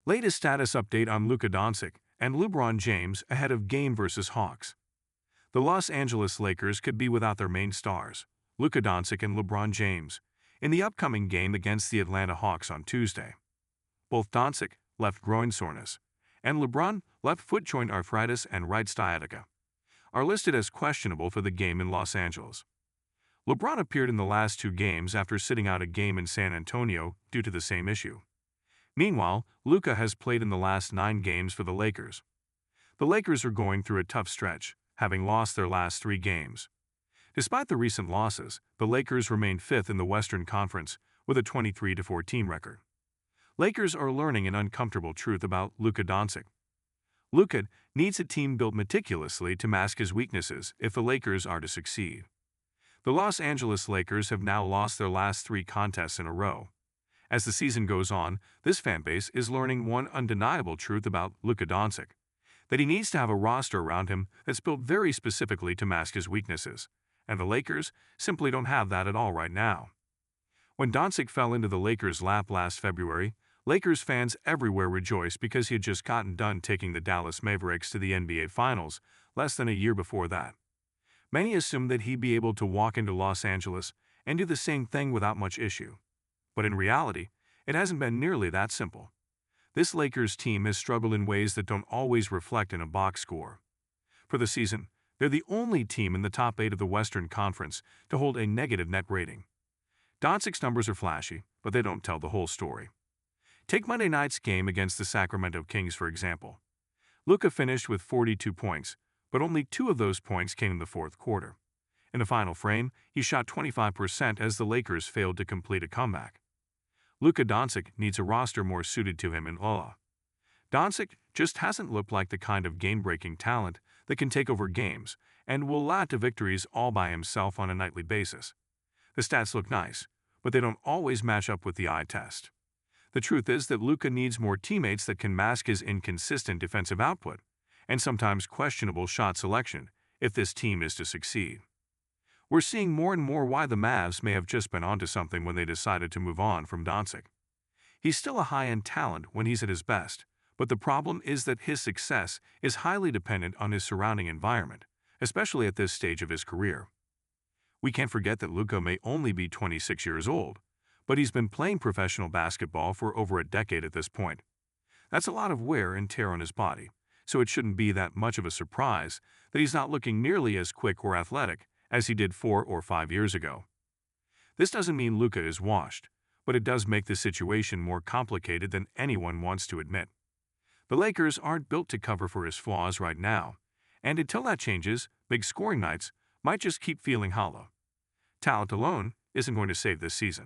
Latest status update on Luka Doncic and LeBron James ahead of game versus Hawks. The Los Angeles Lakers could be without their main stars, Luka Doncic and LeBron James, in the upcoming game against the Atlanta Hawks on Tuesday. Both Doncic, left groin soreness, and LeBron, left foot joint arthritis and right sciatica, are listed as questionable for the game in Los Angeles. LeBron appeared in the last two games after sitting out a game in San Antonio due to the same issue. Meanwhile, Luka has played in the last 9 games for the Lakers. The Lakers are going through a tough stretch, having lost their last 3 games. Despite the recent losses, the Lakers remain 5th in the Western Conference with a 23-14 record. Lakers are learning an uncomfortable truth about Luka Doncic. Luka needs a team built meticulously to mask his weaknesses if the Lakers are to succeed. The Los Angeles Lakers have now lost their last 3 contests in a row. As the season goes on, this fanbase is learning one undeniable truth about Luka Doncic, that he needs to have a roster around him that's built very specifically to mask his weaknesses, and the Lakers simply don't have that at all right now. When Doncic fell into the Lakers' lap last February, Lakers fans everywhere rejoiced because he had just gotten done taking the Dallas Mavericks to the NBA Finals less than a year before that. Many assumed that he'd be able to walk into Los Angeles and do the same thing without much issue. But in reality, it hasn't been nearly that simple. This Lakers team has struggled in ways that don't always reflect in a box score. For the season, they're the only team in the top 8 of the Western Conference to hold a negative net rating. Doncic's numbers are flashy, but they don't tell the whole story. Take Monday night's game against the Sacramento Kings, for example. Luka finished with 42 points, but only 2 of those points came in the fourth quarter. In the final frame, he shot 25% as the Lakers failed to complete a comeback. Luka Doncic needs a roster more suited to him in LA. Doncic just hasn't looked like the kind of game-breaking talent that can take over games and will lead to victories all by himself on a nightly basis. The stats look nice, but they don't always match up with the eye test. The truth is that Luka needs more teammates that can mask his inconsistent defensive output and sometimes questionable shot selection if this team is to succeed. We're seeing more and more why the Mavs may have just been onto something when they decided to move on from Doncic. He's still a high-end talent when he's at his best, but the problem is that his success is highly dependent on his surrounding environment, especially at this stage of his career. We can't forget that Luka may only be 26 years old, but he's been playing professional basketball for over a decade at this point. That's a lot of wear and tear on his body, so it shouldn't be that much of a surprise that he's not looking nearly as quick or athletic as he did 4 or 5 years ago. This doesn't mean Luka is washed, but it does make the situation more complicated than anyone wants to admit. The Lakers aren't built to cover for his flaws right now, and until that changes, big scoring nights might just keep feeling hollow. Talent alone isn't going to save this season.